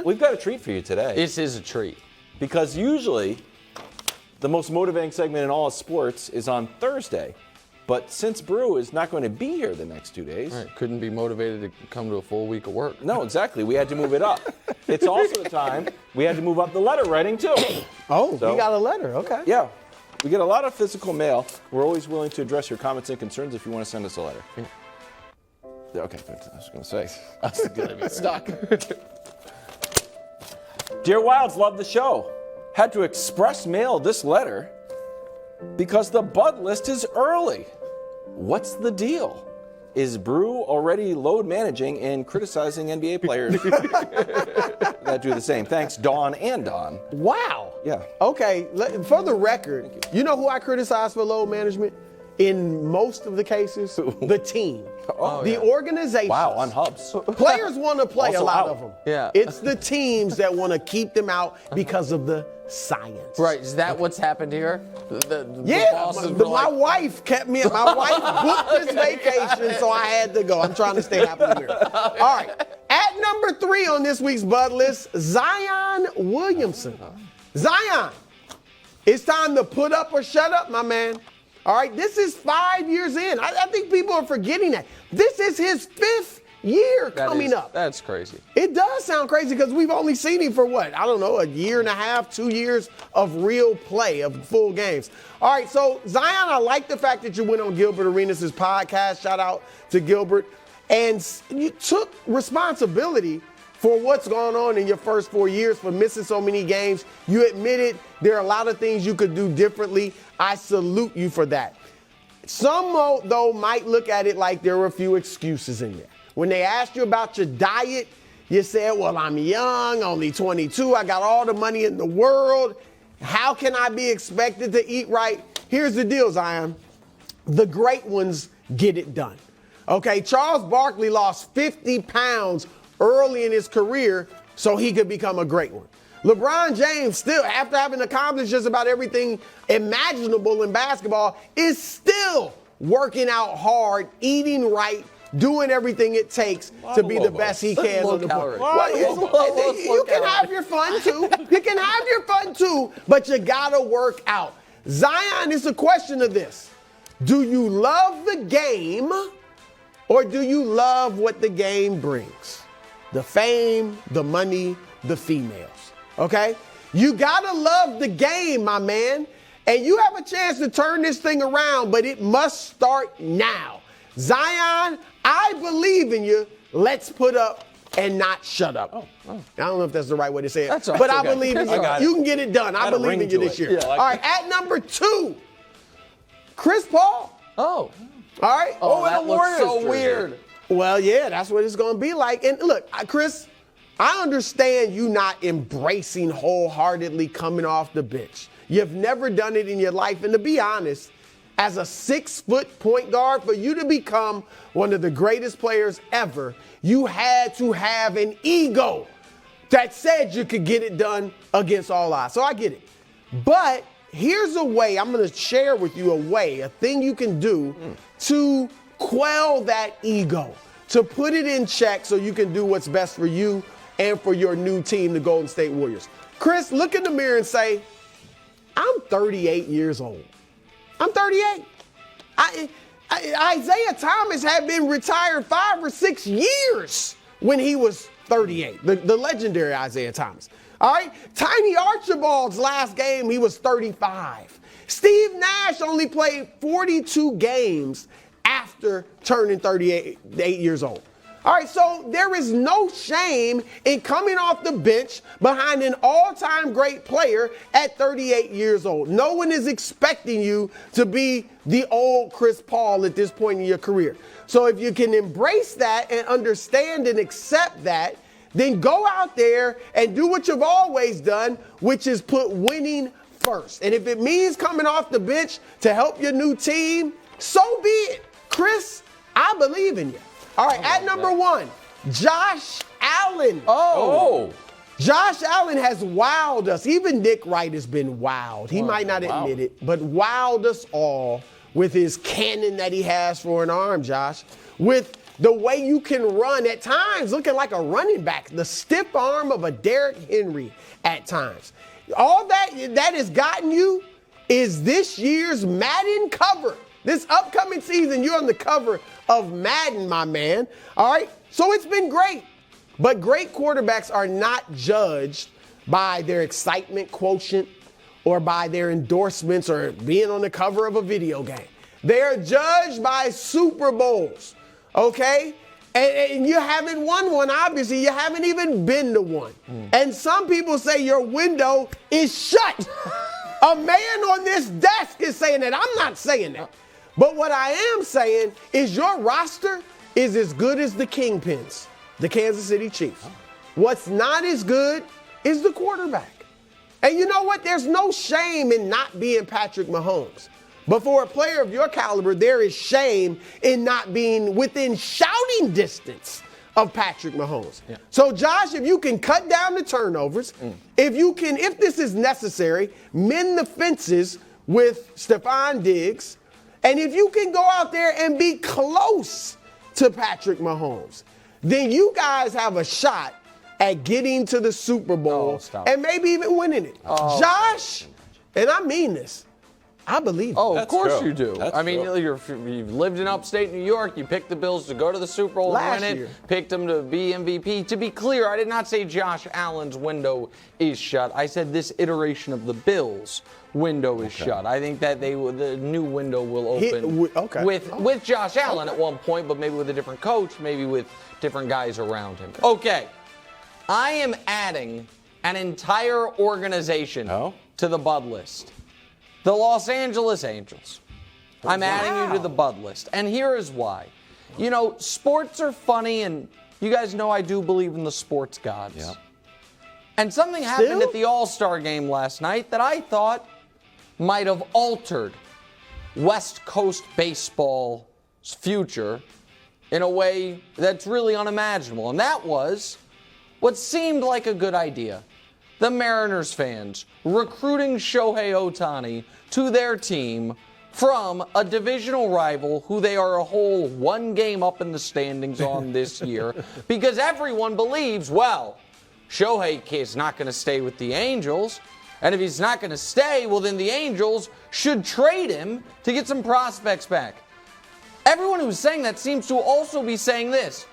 we've got a treat for you today. This is a treat. Because usually the most motivating segment in all of sports is on Thursday. But since Brou is not going to be here the next 2 days. Right, couldn't be motivated to come to a full week of work. No, exactly. We had to move it up. It's also the time we had to move up the letter writing, too. Oh, so, you got a letter. Okay. Yeah. We get a lot of physical mail. We're always willing to address your comments and concerns if you want to send us a letter. Yeah. Okay, I was going to say. I was going to be stuck. Dear Wilds, love the show. Had to express mail this letter because the Bud list is early. What's the deal? Is Brou already load managing and criticizing NBA players that do the same? Thanks, Dawn and Don. Wow. Yeah. Okay, for the record, you know who I criticize for load management? In most of the cases, the team. The organization. Wow, on Hubs. Players want to play Also a lot out. of them. Yeah. It's the teams that want to keep them out because of the science. Right, is that what's happened here? The Yeah, bosses my were like, wife kept me. My wife booked this vacation, so I had to go. I'm trying to stay happily married. All right, at number 3 on this week's Bud list, Zion Williamson. Zion, it's time to put up or shut up, my man. All right, this is 5 years in. I think people are forgetting that. This is his 5th year coming up. That's crazy. It does sound crazy because we've only seen him for what? I don't know, a year and a half, 2 years of real play, of full games. All right, so Zion, I like the fact that you went on Gilbert Arenas' podcast. Shout out to Gilbert. And you took responsibility for what's going on in your first 4 years, for missing so many games. You admitted there are a lot of things you could do differently. I salute you for that. Some, though, might look at it like there were a few excuses in there. When they asked you about your diet, you said, well, I'm young, only 22. I got all the money in the world. How can I be expected to eat right? Here's the deal, Zion. The great ones get it done. Okay, Charles Barkley lost 50 pounds early in his career so he could become a great one. LeBron James, still, after having accomplished just about everything imaginable in basketball, is still working out hard, eating right, doing everything it takes to be the best he can on the court. You can have your fun too. You can have your fun too, but you gotta work out. Zion, is a question of this. Do you love the game or do you love what the game brings? The fame, the money, the females. Okay? You gotta love the game, my man. And you have a chance to turn this thing around, but it must start now. Zion, I believe in you. Let's put up and not shut up. I don't know if that's the right way to say it, but I believe in you. You can get it done. I believe in you this year. All right, at number 2, Chris Paul. Oh. All right. Oh, that looks so weird. Well, yeah, that's what it's going to be like. And look, Chris, I understand you not embracing wholeheartedly coming off the bench. You've never done it in your life. And to be honest, as a 6-foot point guard, for you to become one of the greatest players ever, you had to have an ego that said you could get it done against all odds. So I get it. But here's a way, I'm going to share with you a thing you can do to quell that ego, to put it in check so you can do what's best for you and for your new team, the Golden State Warriors. Chris, look in the mirror and say, I'm 38 years old. I'm 38. Isaiah Thomas had been retired 5 or 6 years when he was 38, the legendary Isaiah Thomas. All right, Tiny Archibald's last game, he was 35. Steve Nash only played 42 games after turning 38 years old. All right, so there is no shame in coming off the bench behind an all-time great player at 38 years old. No one is expecting you to be the old Chris Paul at this point in your career. So if you can embrace that and understand and accept that, then go out there and do what you've always done, which is put winning first. And if it means coming off the bench to help your new team, so be it. Chris, I believe in you. All right, at number 1, Josh Allen. Josh Allen has wowed us. Even Nick Wright has been wowed. He might not admit it, but wowed us all with his cannon that he has for an arm, Josh. With the way you can run at times, looking like a running back, the stiff arm of a Derrick Henry at times. All that has gotten you is this year's Madden cover. This upcoming season, you're on the cover of Madden, my man. All right? So it's been great. But great quarterbacks are not judged by their excitement quotient or by their endorsements or being on the cover of a video game. They're judged by Super Bowls, okay? And you haven't won one, obviously. You haven't even been to one. And some people say your window is shut. A man on this desk is saying that. I'm not saying that. But what I am saying is your roster is as good as the Kingpins, the Kansas City Chiefs. What's not as good is the quarterback. And you know what? There's no shame in not being Patrick Mahomes. But for a player of your caliber, there is shame in not being within shouting distance of Patrick Mahomes. Yeah. So, Josh, if you can cut down the turnovers, if this is necessary, mend the fences with Stephon Diggs, and if you can go out there and be close to Patrick Mahomes, then you guys have a shot at getting to the Super Bowl and maybe even winning it. Josh, and I mean this, I believe it. Of course you do. I mean, you've lived in upstate New York. You picked the Bills to go to the Super Bowl and win it. Picked them to be MVP. To be clear, I did not say Josh Allen's window is shut. I said this iteration of the Bills' window is shut. I think that the new window will open with Josh Allen at one point, but maybe with a different coach, maybe with different guys around him. Okay. I am adding an entire organization to the Bud list. The Los Angeles Angels. I'm adding you to the Bud list. And here is why. You know, sports are funny, and you guys know I do believe in the sports gods. Yeah. And something happened at the All-Star game last night that I thought might have altered West Coast baseball's future in a way that's really unimaginable. And that was what seemed like a good idea. The Mariners fans recruiting Shohei Ohtani to their team from a divisional rival who they are a whole one game up in the standings on this year because everyone believes, well, Shohei is not going to stay with the Angels, and if he's not going to stay, well, then the Angels should trade him to get some prospects back. Everyone who's saying that seems to also be saying this.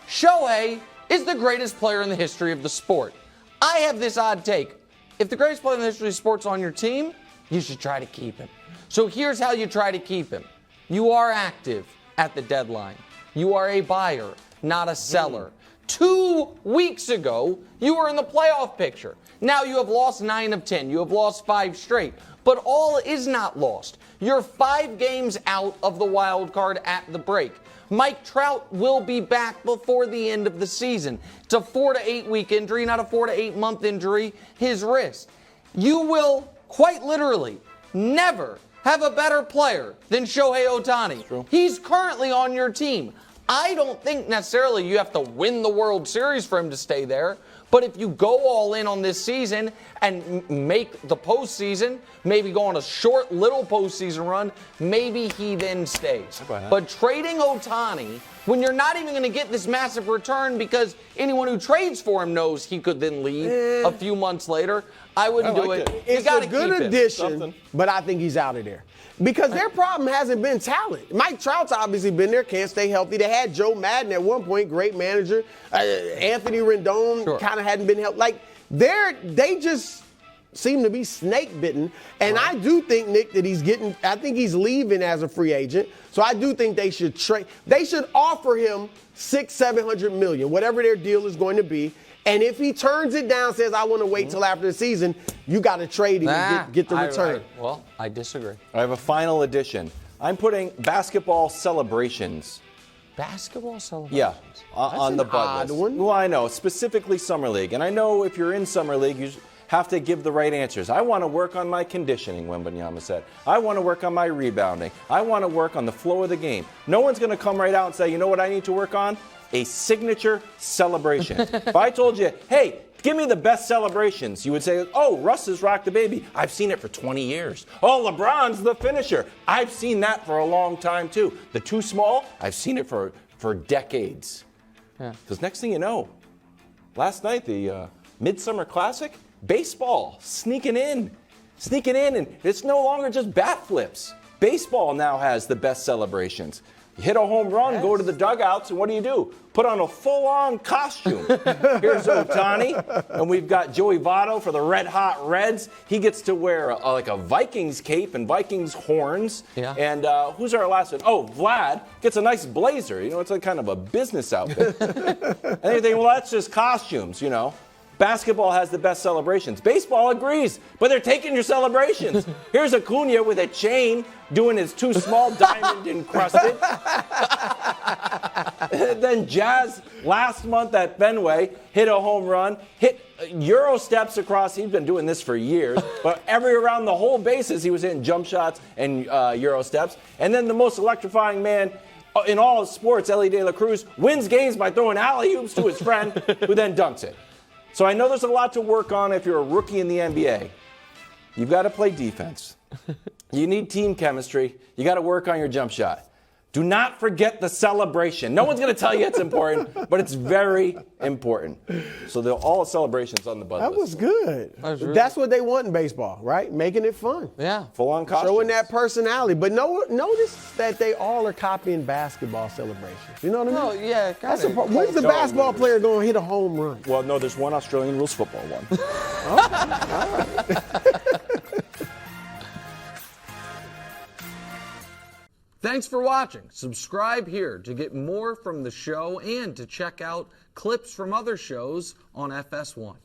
Shohei is the greatest player in the history of the sport. I have this odd take. If the greatest player in the history of sports on your team, you should try to keep him. So here's how you try to keep him. You are active at the deadline. You are a buyer, not a seller. 2 weeks ago, you were in the playoff picture. Now you have lost 9 of 10. You have lost 5 straight. But all is not lost. You're 5 games out of the wild card at the break. Mike Trout will be back before the end of the season. It's a 4 to 8 week injury, not a 4 to 8 month injury, his wrist. You will, quite literally, never have a better player than Shohei Ohtani. True. He's currently on your team. I don't think necessarily you have to win the World Series for him to stay there. But if you go all in on this season and make the postseason, maybe go on a short little postseason run, maybe he then stays. But trading Ohtani, when you're not even going to get this massive return because anyone who trades for him knows he could then leave a few months later, I wouldn't do it. It's a good addition, but I think he's out of there. Because their problem hasn't been talent. Mike Trout's obviously been there, can't stay healthy. They had Joe Madden at one point, great manager. Anthony Rendon kind of hadn't been healthy. Like, they just seem to be snake bitten. And I do think, Nick, that I think he's leaving as a free agent. So I do think they should trade. They should offer him $600-700 million, whatever their deal is going to be. And if he turns it down, says, I want to wait till after the season, you got to trade him and get the return. I disagree. I have a final addition. I'm putting basketball celebrations. Basketball celebrations? Yeah, on the Bud list. Well, I know, specifically Summer League. And I know if you're in Summer League, you have to give the right answers. I want to work on my conditioning, Wembanyama said. I want to work on my rebounding. I want to work on the flow of the game. No one's going to come right out and say, you know what I need to work on? A signature celebration. If I told you, hey, give me the best celebrations, you would say, oh, Russ has rocked the baby. I've seen it for 20 years. Oh, LeBron's the finisher. I've seen that for a long time, too. The too small, I've seen it for for decades. Because next thing you know, last night, the Midsummer Classic, baseball sneaking in, and it's no longer just bat flips. Baseball now has the best celebrations. You hit a home run, go to the dugouts, and what do? Put on a full-on costume. Here's Ohtani, and we've got Joey Votto for the Red Hot Reds. He gets to wear like a Vikings cape and Vikings horns. Yeah. And who's our last one? Oh, Vlad gets a nice blazer. You know, it's like kind of a business outfit. And you think, well, that's just costumes, you know. Basketball has the best celebrations. Baseball agrees, but they're taking your celebrations. Here's Acuna with a chain doing his too small diamond encrusted. Then Jazz last month at Fenway hit a home run, hit Euro steps across. He's been doing this for years, but around the whole bases he was hitting jump shots and Euro steps. And then the most electrifying man in all of sports, Ellie De La Cruz, wins games by throwing alley-oops to his friend who then dunks it. So I know there's a lot to work on if you're a rookie in the NBA. You've got to play defense. You need team chemistry. You got to work on your jump shot. Do not forget the celebration. No one's going to tell you it's important, but it's very important. So all celebrations on the bud list. That was good. That's what they want in baseball, right? Making it fun. Yeah. Full-on costumes. Showing that personality. But notice that they all are copying basketball celebrations. You know what I mean? No, yeah. That's when's the basketball player going to hit a home run? Well, no, there's one Australian rules football one. Okay. All right. Thanks for watching. Subscribe here to get more from the show and to check out clips from other shows on FS1.